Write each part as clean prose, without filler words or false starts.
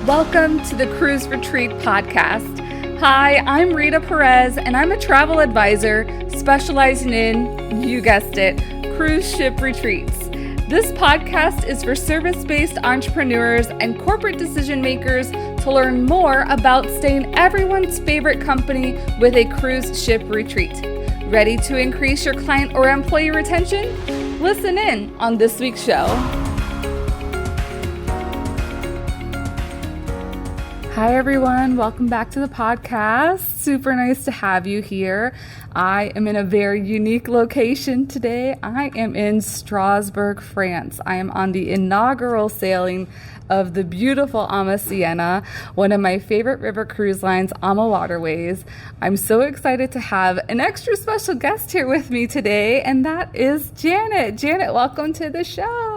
Welcome to the Cruise Retreat Podcast. Hi, I'm Rita Perez, and I'm a travel advisor specializing in, you guessed it, cruise ship retreats. This podcast is for service-based entrepreneurs and corporate decision makers to learn more about staying everyone's favorite company with a cruise ship retreat. Ready to increase your client or employee retention? Listen in on this week's show. Hi everyone, welcome back to the podcast. Super nice to have you here. I am in a very unique location today. I am in Strasbourg, France. I am on the inaugural sailing of the beautiful Ama Siena, one of my favorite river cruise lines, AmaWaterways. I'm so excited to have an extra special guest here with me today, and that is Janet. Janet, welcome to the show.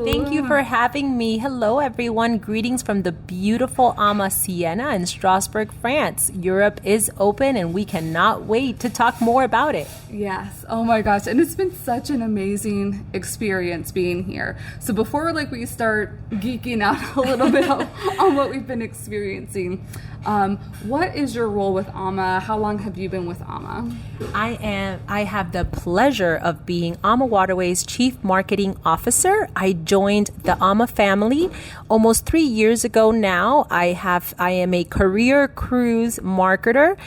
Thank you for having me. Hello, everyone. Greetings from the beautiful Ama Siena in Strasbourg, France. Europe is open, and we cannot wait to talk more about it. Yes. Oh my gosh. And it's been such an amazing experience being here. So before we start geeking out a little bit on what we've been experiencing, what is your role with Ama? How long have you been with Ama? I have the pleasure of being AmaWaterways Chief Marketing Officer. I joined the Ama family almost 3 years ago now. I am a career cruise marketer.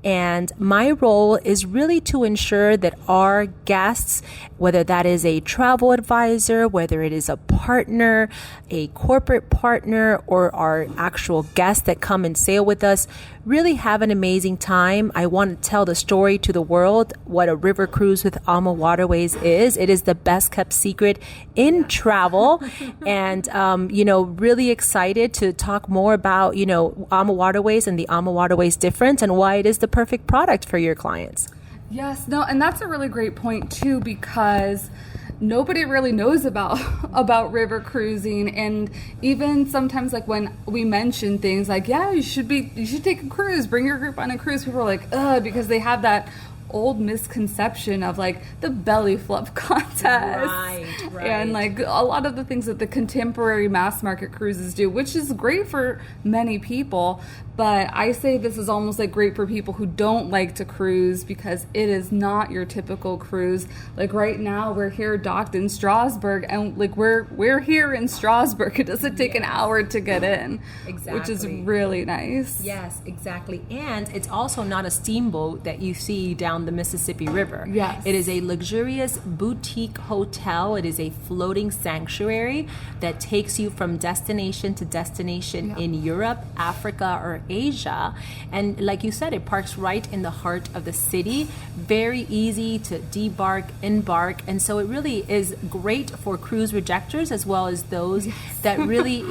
And my role is really to ensure that our guests, whether that is a travel advisor, whether it is a partner, a corporate partner, or our actual guests that come and sail with us, really have an amazing time. I want to tell the story to the world what a river cruise with AmaWaterways is. It is the best kept secret in travel. And, really excited to talk more about, AmaWaterways and the AmaWaterways difference and why it is the perfect product for your clients. Yes, no, and that's a really great point too, because nobody really knows about river cruising. And even sometimes when we mention things like, yeah, you should take a cruise, bring your group on a cruise, people are like, ugh, because they have that old misconception of the belly flop contest, right. And a lot of the things that the contemporary mass market cruises do, which is great for many people. But I say this is almost great for people who don't like to cruise, because it is not your typical cruise. Right now we're here docked in Strasbourg, and we're here in Strasbourg. It doesn't take an hour to get in, exactly, which is really nice. Yes, exactly. And it's also not a steamboat that you see down the Mississippi River. Yes. It is a luxurious boutique hotel. It is a floating sanctuary that takes you from destination to destination in Europe, Africa, or Asia. And like you said, it parks right in the heart of the city. Very easy to debark, embark. And so it really is great for cruise rejectors as well as those that really,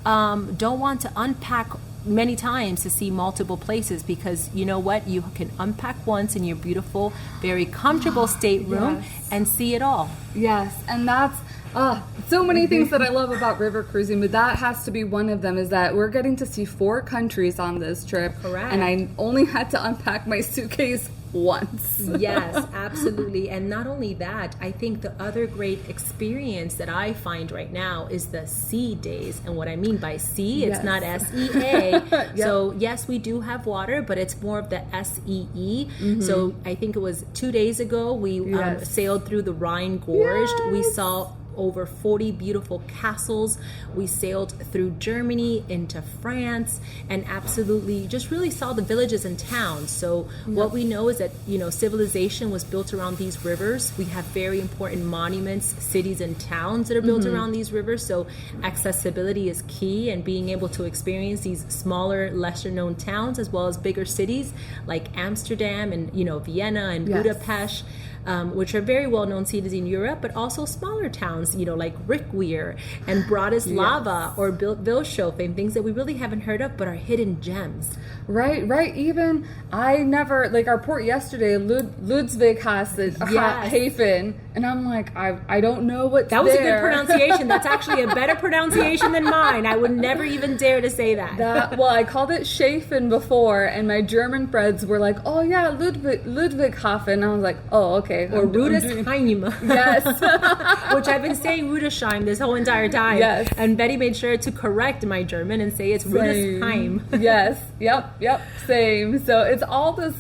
don't want to unpack many times to see multiple places, because you know what? You can unpack once in your beautiful, very comfortable stateroom and see it all. Yes, and that's so many things that I love about river cruising, but that has to be one of them, is that we're getting to see 4 countries on this trip. Correct. And I only had to unpack my suitcase once. Yes, absolutely. And not only that, I think the other great experience that I find right now is the sea days. And what I mean by sea, it's not SEA. So yes, we do have water, but it's more of the SEE. Mm-hmm. So I think it was 2 days ago, we sailed through the Rhine Gorge. Yes. We saw over 40 beautiful castles. We sailed through Germany into France, and absolutely just really saw the villages and towns. So what we know is that, civilization was built around these rivers. We have very important monuments, cities and towns that are built around these rivers. So accessibility is key, and being able to experience these smaller, lesser known towns as well as bigger cities like Amsterdam and, Vienna and Budapest. Which are very well-known cities in Europe, but also smaller towns, like Rickweir and Bratislava or Vilshofen, things that we really haven't heard of but are hidden gems. Right. Even I never, our port yesterday, Ludwigshafen, and I'm I don't know what's That was there. a good pronunciation. That's actually a better pronunciation than mine. I would never even dare to say that. Well, I called it Schafen before, and my German friends were like, oh yeah, Ludwigshafen. I was like, oh, okay. okay. Or Rudesheim. Yes. Which I've been saying Rudesheim this whole entire time. Yes. And Betty made sure to correct my German and say it's Rudesheim. Yes. Yep. Same. So it's all this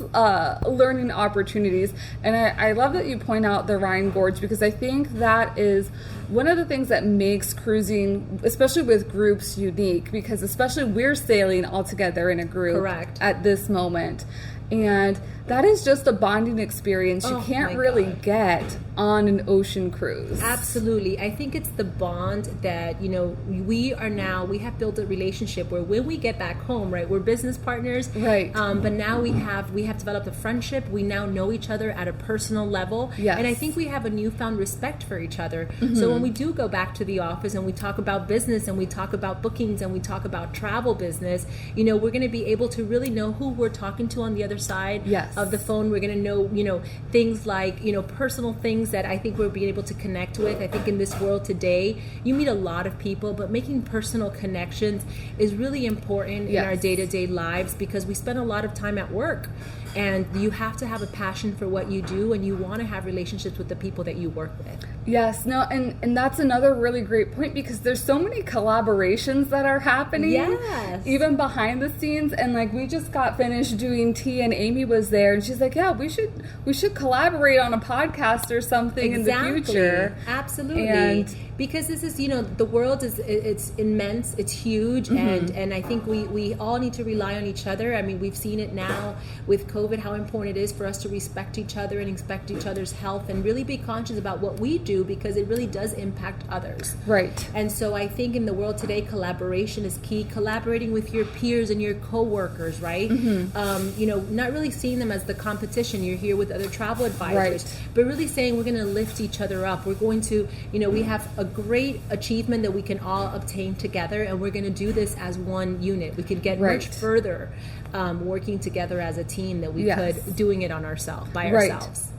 learning opportunities. And I love that you point out the Rhine Gorge, because I think that is one of the things that makes cruising, especially with groups, unique, because especially we're sailing all together in a group. Correct. At this moment. And that is just a bonding experience you can't really get on an ocean cruise. Absolutely. I think it's the bond that, we have built a relationship where when we get back home, right, we're business partners. Right. But now we have developed a friendship. We now know each other at a personal level. Yes. And I think we have a newfound respect for each other. So when we do go back to the office and we talk about business and we talk about bookings and we talk about travel business, we're going to be able to really know who we're talking to on the other side of the phone. We're going to know, things like, personal things that I think we're being able to connect with. I think in this world today, you meet a lot of people, but making personal connections is really important in our day-to-day lives, because we spend a lot of time at work. And you have to have a passion for what you do, and you want to have relationships with the people that you work with. Yes, no, and that's another really great point, because there's so many collaborations that are happening, even behind the scenes. And like, we just got finished doing tea, and Amy was there, and she's like, "Yeah, we should collaborate on a podcast or something in the future." Absolutely. And because this is, the world it's immense, it's huge, and I think we all need to rely on each other. I mean, we've seen it now with COVID, how important it is for us to respect each other and respect each other's health, and really be conscious about what we do, because it really does impact others. Right. And so I think in the world today, collaboration is key. Collaborating with your peers and your coworkers, right? Not really seeing them as the competition. You're here with other travel advisors, but really saying we're going to lift each other up. We're going to, we have a great achievement that we can all obtain together, and we're going to do this as one unit. We can get much further working together as a team that we could doing it on ourselves, by ourselves.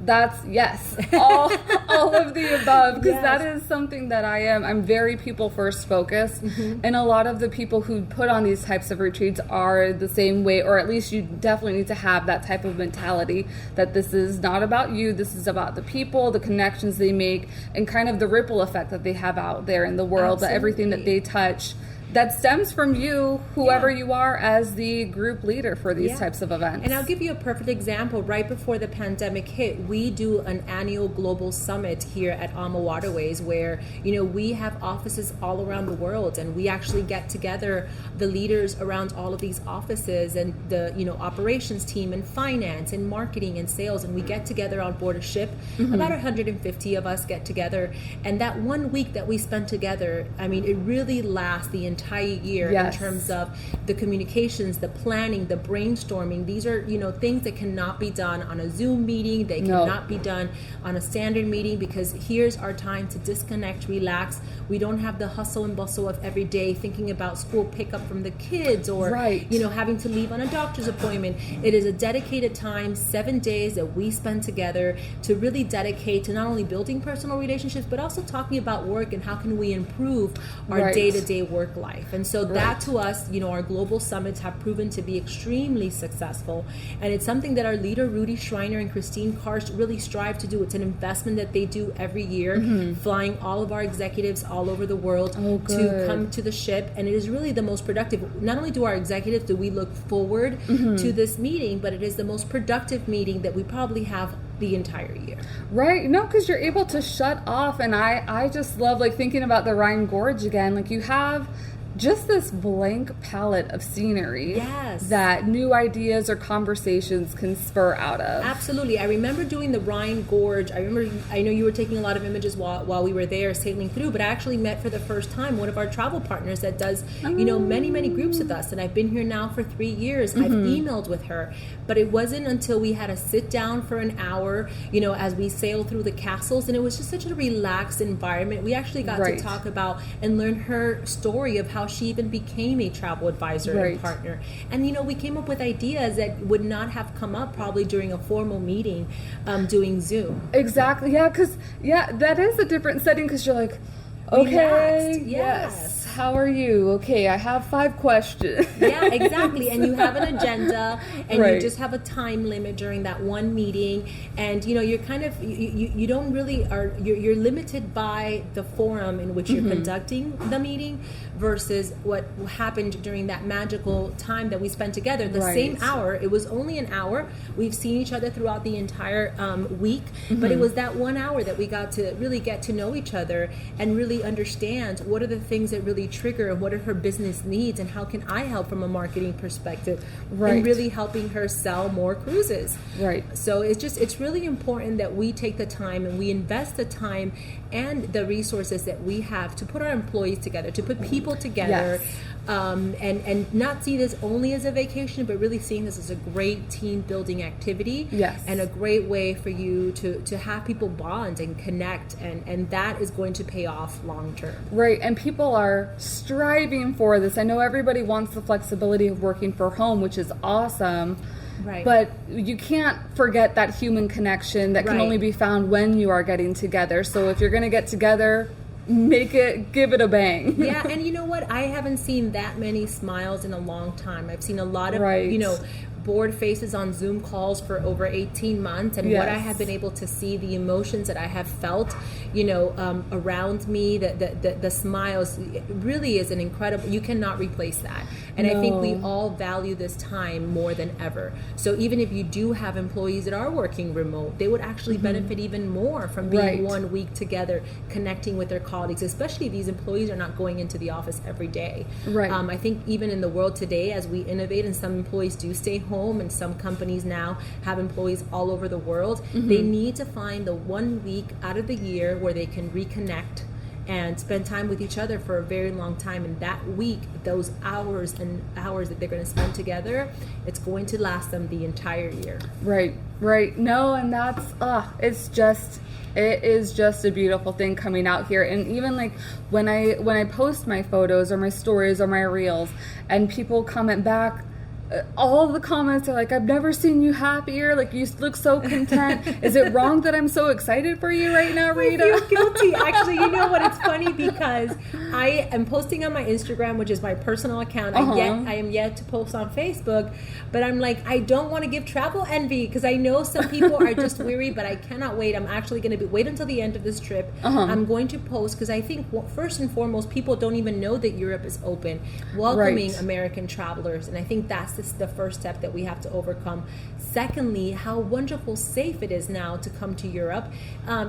That's yes, all of the above, because that is something that I'm very people first focused, and a lot of the people who put on these types of retreats are the same way, or at least you definitely need to have that type of mentality that this is not about you, this is about the people, the connections they make, and kind of the ripple effect that they have out there in the world, that everything that they touch, that stems from you, whoever you are, as the group leader for these types of events. And I'll give you a perfect example. Right before the pandemic hit, we do an annual global summit here at AmaWaterways, where, we have offices all around the world, and we actually get together the leaders around all of these offices, and the, operations team, and finance, and marketing, and sales, and we get together on board a ship. About 150 of us get together, and that 1 week that we spend together, I mean, it really lasts the entire year in terms of the communications, the planning, the brainstorming. These are, things that cannot be done on a Zoom meeting. They cannot be done on a standard meeting, because here's our time to disconnect, relax. We don't have the hustle and bustle of every day thinking about school pickup from the kids, or, having to leave on a doctor's appointment. It is a dedicated time, 7 days that we spend together to really dedicate to not only building personal relationships, but also talking about work and how can we improve our day-to-day work life. And so that, to us, our global summits have proven to be extremely successful. And it's something that our leader, Rudy Schreiner and Christine Karst, really strive to do. It's an investment that they do every year, flying all of our executives all over the world to come to the ship. And it is really the most productive. Not only do our executives, do we look forward to this meeting, but it is the most productive meeting that we probably have the entire year. Right. No, because you're able to shut off. And I just love, like, thinking about the Rhine Gorge again. Like, you have just this blank palette of scenery that new ideas or conversations can spur out of. Absolutely. I remember doing the Rhine Gorge. I know you were taking a lot of images while we were there sailing through, but I actually met for the first time one of our travel partners that does, many groups with us. And I've been here now for 3 years. I've emailed with her, but it wasn't until we had a sit down for an hour, as we sailed through the castles, and it was just such a relaxed environment. We actually got to talk about and learn her story of how she even became a travel advisor and partner. And, we came up with ideas that would not have come up probably during a formal meeting doing Zoom. Exactly. Yeah, because, that is a different setting, because you're like, okay, yes. How are you? Okay, I have 5 questions. Yeah, exactly. And you have an agenda, and Right. you just have a time limit during that one meeting. And you're kind of you don't really you're limited by the forum in which you're conducting the meeting versus what happened during that magical time that we spent together. The same hour. It was only an hour. We've seen each other throughout the entire week, but it was that 1 hour that we got to really get to know each other and really understand what are the things that really trigger and what are her business needs and how can I help from a marketing perspective, and really helping her sell more cruises. Right. So it's really important that we take the time and we invest the time and the resources that we have to put our employees together, to put people together. Yes. And not see this only as a vacation, but really seeing this as a great team building activity. Yes. And a great way for you to have people bond and connect, and that is going to pay off long term. Right, and people are striving for this. I know everybody wants the flexibility of working from home, which is awesome. Right. But you can't forget that human connection that can only be found when you are getting together. So if you're going to get together, give it a bang. Yeah, and you know what? I haven't seen that many smiles in a long time. I've seen a lot of, bored faces on Zoom calls for over 18 months, and what I have been able to see, the emotions that I have felt, around me, the smiles, it really is an incredible, you cannot replace that. And I think we all value this time more than ever. So even if you do have employees that are working remote, they would actually benefit even more from being 1 week together, connecting with their colleagues, especially if these employees are not going into the office every day. Right. I think even in the world today, as we innovate and some employees do stay home, and some companies now have employees all over the world, they need to find the 1 week out of the year where they can reconnect and spend time with each other for a very long time. And that week, those hours and hours that they're going to spend together, it's going to last them the entire year. Right. No, and that's, it is just a beautiful thing coming out here. And even like when I post my photos or my stories or my reels and people comment back, all the comments are like, I've never seen you happier. Like, you look so content. Is it wrong that I'm so excited for you right now, Rita? I feel guilty. Actually, you know what? It's funny because I am posting on my Instagram, which is my personal account. I am yet to post on Facebook, but I'm like, I don't want to give travel envy because I know some people are just weary, but I cannot wait. I'm actually going to wait until the end of this trip. I'm going to post because I think first and foremost, people don't even know that Europe is open, welcoming American travelers. And I think that's the first step that we have to overcome. Secondly, how wonderful safe it is now to come to Europe. A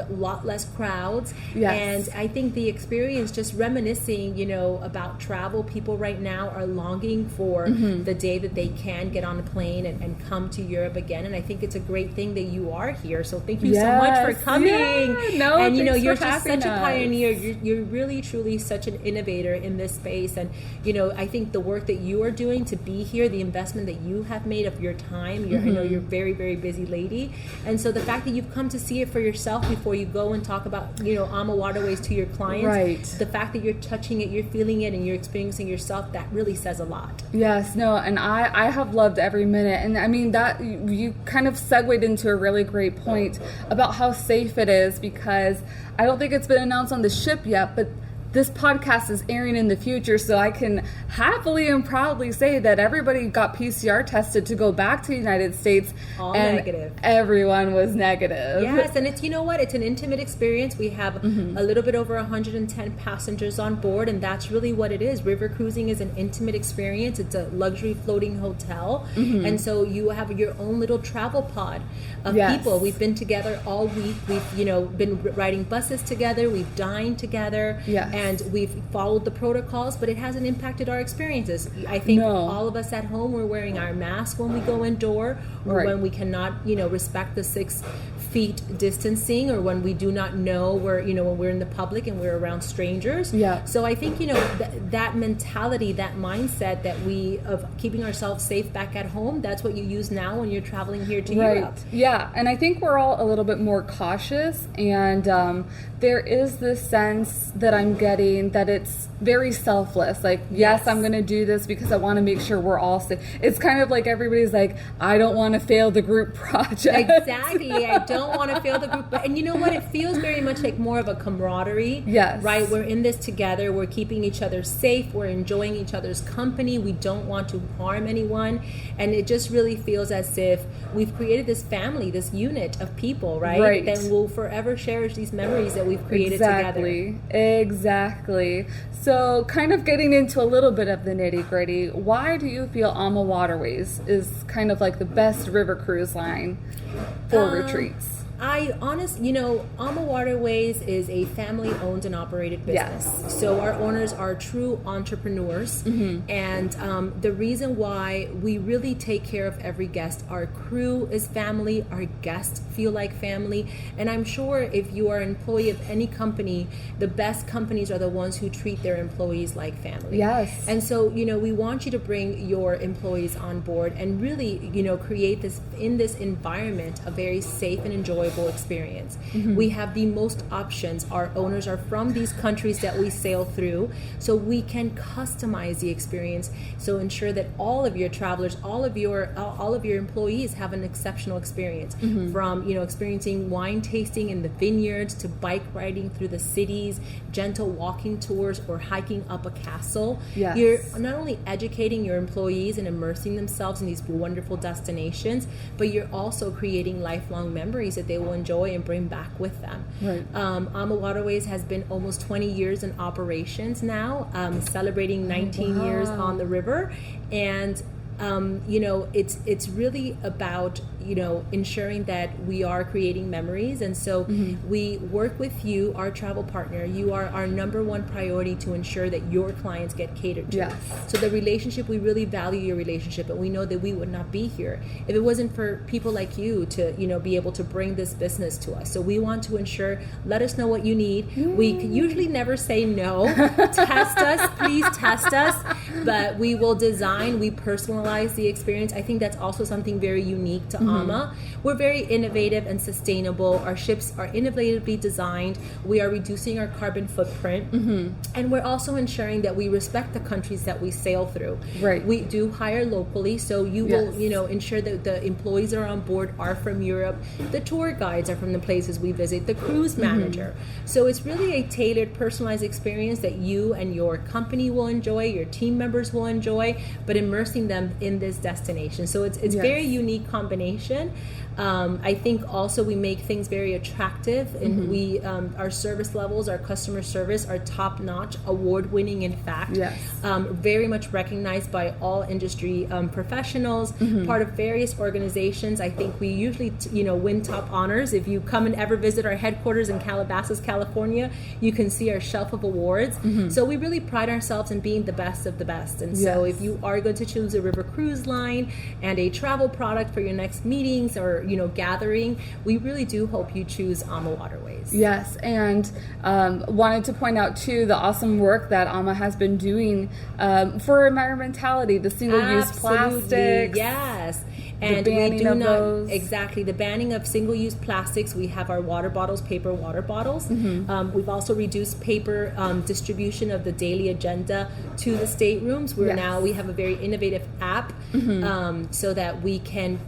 lot less crowds. Yes. And I think the experience, just reminiscing, about travel, people right now are longing for the day that they can get on a plane and come to Europe again. And I think it's a great thing that you are here. So thank you so much for coming. Yeah. No, and for you're just such a us. pioneer. You're really, truly such an innovator in this space. And, I think the work that you are doing to be here, the investment that you have made of your time, I know you're a very, very busy lady. And so the fact that you've come to see it for yourself before you go and talk about, AmaWaterways to your clients, the fact that you're touching it, you're feeling it, and you're experiencing yourself, that really says a lot. Yes, no, and I have loved every minute. And I mean, that you kind of segued into a really great point about how safe it is, because I don't think it's been announced on the ship yet, but this podcast is airing in the future, so I can happily and proudly say that everybody got PCR tested to go back to the United States. All and negative. Everyone was negative. Yes, and it's, it's an intimate experience. We have a little bit over 110 passengers on board, and that's really what it is. River cruising is an intimate experience. It's a luxury floating hotel, and so you have your own little travel pod of people. We've been together all week. We've, been riding buses together. We've dined together. And we've followed the protocols, but it hasn't impacted our experiences. I think all of us at home, we're wearing our mask when we go indoor, or when we cannot, respect the 6 feet distancing, or when we do not know when we're in the public and we're around strangers. So I think, that mentality, that mindset that of keeping ourselves safe back at home, that's what you use now when you're traveling here to Europe. Yeah, and I think we're all a little bit more cautious, and there is this sense that I'm getting that it's very selfless. Like, yes, I'm going to do this because I want to make sure we're all safe. It's kind of like everybody's like, I don't want to fail the group project. Exactly. I don't don't want to fail the group. And you know what? It feels very much like more of a camaraderie. Yes. Right? We're in this together. We're keeping each other safe. We're enjoying each other's company. We don't want to harm anyone. And it just really feels as if we've created this family, this unit of people, right? Then we'll forever cherish these memories that we've created together. Exactly. So kind of getting into a little bit of the nitty gritty, why do you feel AmaWaterways is kind of like the best river cruise line for retreats? AmaWaterways is a family-owned and operated business. Yes. So our owners are true entrepreneurs. And the reason why we really take care of every guest, our crew is family, our guests feel like family. And I'm sure if you are an employee of any company, the best companies are the ones who treat their employees like family. Yes. And so, we want you to bring your employees on board and really, create this, in this environment, a very safe and enjoyable experience. We have the most options. Our owners are from these countries that we sail through, so we can customize the experience. So ensure that all of your travelers, all of your employees have an exceptional experience. From experiencing wine tasting in the vineyards to bike riding through the cities, gentle walking tours, or hiking up a castle. Yes. You're not only educating your employees and immersing themselves in these wonderful destinations, but you're also creating lifelong memories that they will enjoy and bring back with them. Right. AmaWaterways has been almost 20 years in operations now, celebrating 19 years on the river. And it's really about ensuring that we are creating memories. And so we work with you, our travel partner. You are our number one priority to ensure that your clients get catered to. Yes. So the relationship, we really value your relationship, and we know that we would not be here if it wasn't for people like you to be able to bring this business to us. So we want to ensure, let us know what you need. We usually never say no. Test us, please test us. But we will design, we personalize the experience. I think that's also something very unique to Ama. We're very innovative and sustainable. Our ships are innovatively designed. We are reducing our carbon footprint. And we're also ensuring that we respect the countries that we sail through. Right. We do hire locally, so you will, ensure that the employees that are on board are from Europe. The tour guides are from the places we visit. The cruise manager. So it's really a tailored, personalized experience that you and your company will enjoy, your team members will enjoy, but immersing them in this destination. So it's very unique combination. I think also we make things very attractive, and we our service levels, our customer service are top notch, award winning. In fact, very much recognized by all industry professionals, part of various organizations. I think we usually win top honors. If you come and ever visit our headquarters in Calabasas, California, you can see our shelf of awards. So we really pride ourselves in being the best of the best. And so if you are going to choose a river cruise line and a travel product for your next meetings or gathering, we really do hope you choose AmaWaterways. Yes, and wanted to point out too the awesome work that Ama has been doing for environmentality, the single-use plastics. Yes. And we do not the banning of single-use plastics. We have our water bottles, paper water bottles. We've also reduced paper distribution of the daily agenda to the staterooms. We have a very innovative app so that we can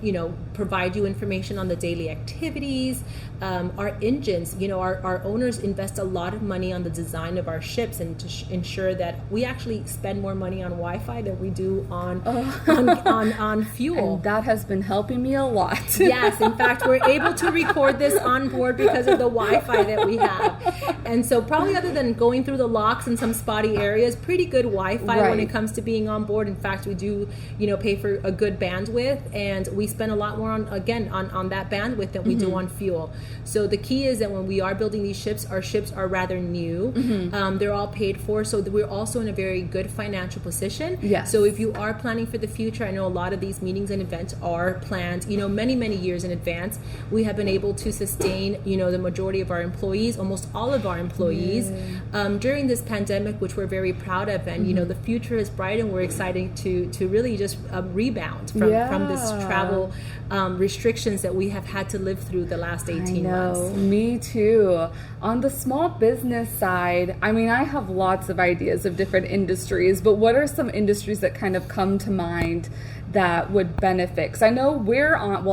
provide you information on the daily activities. Our engines, our owners invest a lot of money on the design of our ships and to ensure that we actually spend more money on Wi-Fi than we do on fuel. And that has been helping me a lot. Yes, in fact, we're able to record this on board because of the Wi-Fi that we have. And so probably other than going through the locks in some spotty areas, pretty good Wi-Fi when it comes to being on board. In fact, we do, pay for a good bandwidth, and we spend a lot more on that bandwidth than we do on fuel. So the key is that when we are building these ships, our ships are rather new. They're all paid for, so we're also in a very good financial position. Yes. So if you are planning for the future, I know a lot of these meetings and events are planned, many years in advance. We have been able to sustain, the majority of our employees, almost all of our employees, during this pandemic, which we're very proud of. And, the future is bright, and we're excited to really just rebound from this travel restrictions that we have had to live through the last 18 months. Me too. On the small business side, I have lots of ideas of different industries, but what are some industries that kind of come to mind that would benefit? Because I know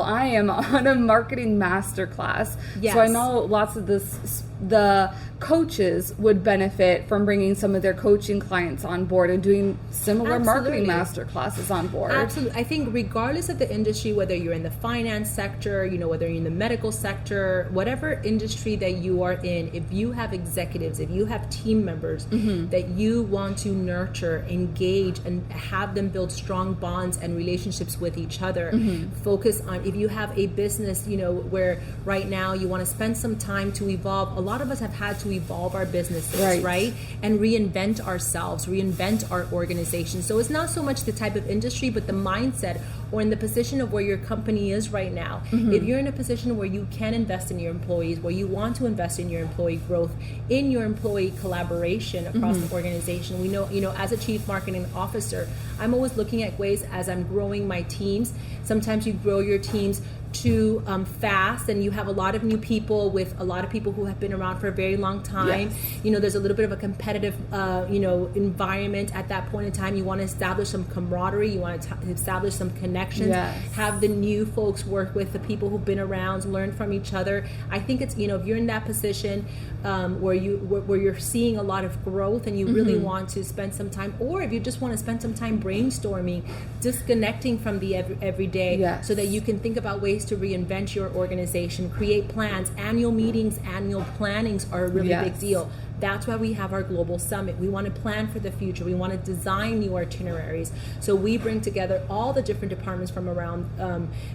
I am on a marketing masterclass. Yes. So I know lots of the coaches would benefit from bringing some of their coaching clients on board and doing similar marketing master classes on board. Absolutely. I think regardless of the industry, whether you're in the finance sector, whether you're in the medical sector, whatever industry that you are in, if you have executives, if you have team members that you want to nurture, engage, and have them build strong bonds and relationships with each other, focus on, if you have a business, where right now you want to spend some time to evolve. A lot of us have had to evolve our businesses, right? And reinvent ourselves, reinvent our organization. So it's not so much the type of industry, but the mindset or in the position of where your company is right now. If you're in a position where you can invest in your employees, where you want to invest in your employee growth, in your employee collaboration across the organization, we know, as a chief marketing officer, I'm always looking at ways as I'm growing my teams. Sometimes you grow your teams too fast, and you have a lot of new people with a lot of people who have been around for a very long time. There's a little bit of a competitive environment at that point in time. You want to establish some camaraderie, you want to establish some connections, have the new folks work with the people who've been around, learn from each other. I think it's, if you're in that position where you're seeing a lot of growth and you really want to spend some time, or if you just want to spend some time brainstorming, disconnecting from the everyday, so that you can think about ways to reinvent your organization, create plans. Annual meetings, annual plannings are a really big deal. That's why we have our global summit. We want to plan for the future. We want to design new itineraries. So we bring together all the different departments from around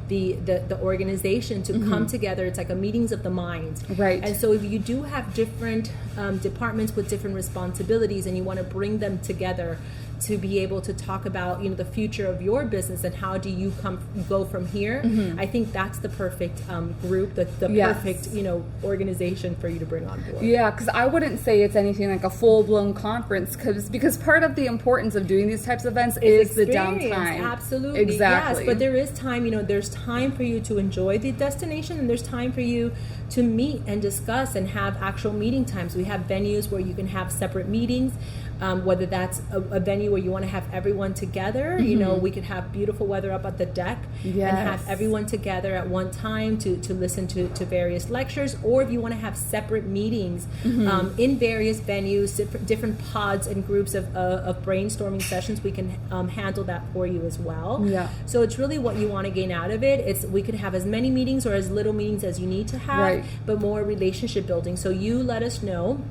the organization to come together. It's like a meetings of the minds. Right. And so if you do have different departments with different responsibilities and you want to bring them together to be able to talk about the future of your business and how do you go from here, I think that's the perfect group, the perfect organization for you to bring on board. Yeah, because I wouldn't say it's anything like a full-blown conference, because part of the importance of doing these types of events is the downtime. Absolutely. Exactly. Yes, but there is time, there's time for you to enjoy the destination, and there's time for you to meet and discuss and have actual meeting times. We have venues where you can have separate meetings, whether that's a venue where you want to have everyone together. We could have beautiful weather up at the deck and have everyone together at one time to listen to various lectures, or if you want to have separate meetings in various venues, different pods and groups of brainstorming sessions, we can handle that for you as well. So it's really what you want to gain out of it. We could have as many meetings or as little meetings as you need to have, but more relationship building. So you let us know.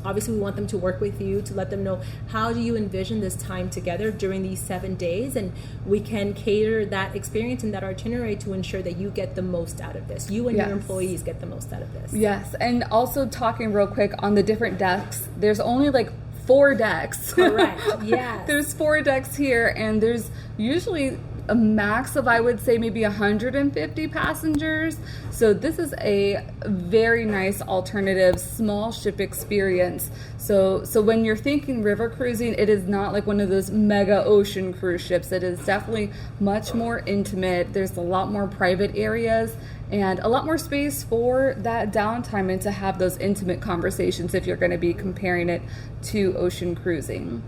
Obviously, we want them to work with you to let them know, how do you envision this time together during these 7 days, and we can cater that experience and that itinerary to ensure that you get the most out of this. You and your employees get the most out of this. Yes, and also talking real quick on the different decks, there's only like 4 decks. Correct, yes. There's 4 decks here, and there's usually a max of, I would say, maybe 150 passengers. So this is a very nice alternative small ship experience. So when you're thinking river cruising, it is not like one of those mega ocean cruise ships. It is definitely much more intimate. There's a lot more private areas and a lot more space for that downtime and to have those intimate conversations if you're going to be comparing it to ocean cruising.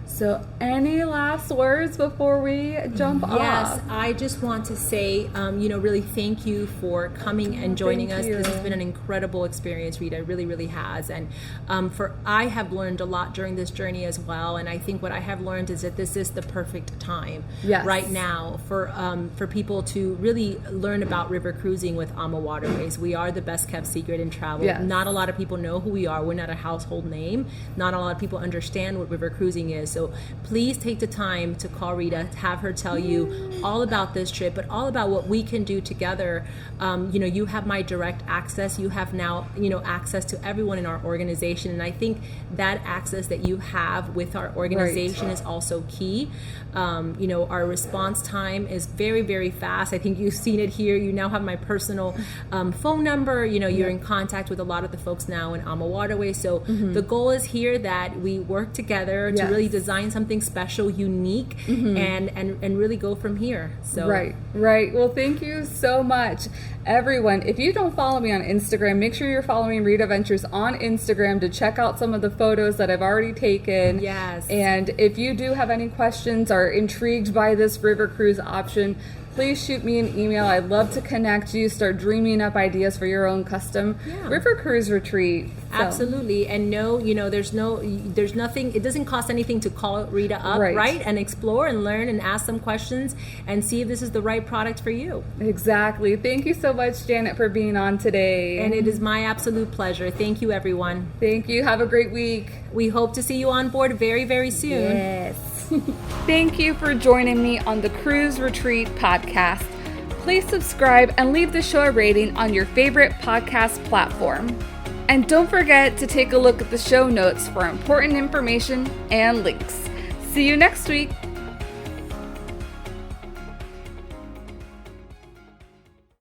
So any last words before we jump off? Yes, I just want to say, really thank you for coming and joining us. This has been an incredible experience, Rita. It really, really has. And I have learned a lot during this journey as well. And I think what I have learned is that this is the perfect time right now for people to really learn about river cruising with AmaWaterways. We are the best kept secret in travel. Yes. Not a lot of people know who we are. We're not a household name. Not a lot of people understand what river cruising is. So please take the time to call Rita, have her tell you all about this trip, but all about what we can do together. You have my direct access. You have now, access to everyone in our organization. And I think that access that you have with our organization is also key. Our response time is very, very fast. I think you've seen it here. You now have my personal phone number. You're in contact with a lot of the folks now in AmaWaterways. So the goal is here that we work together to really design design something special, unique, and really go from here. So Right. Well, thank you so much, everyone. If you don't follow me on Instagram, make sure you're following Rita Ventures on Instagram to check out some of the photos that I've already taken. Yes. And if you do have any questions or intrigued by this river cruise option, please shoot me an email. I'd love to connect you, start dreaming up ideas for your own custom river cruise retreat. So. Absolutely. And there's nothing, it doesn't cost anything to call Rita up, right? And explore and learn and ask some questions and see if this is the right product for you. Exactly. Thank you so much, Janet, for being on today. And it is my absolute pleasure. Thank you, everyone. Thank you. Have a great week. We hope to see you on board very, very soon. Yes. Thank you for joining me on the Cruise Retreat podcast. Please subscribe and leave the show a rating on your favorite podcast platform. And don't forget to take a look at the show notes for important information and links. See you next week.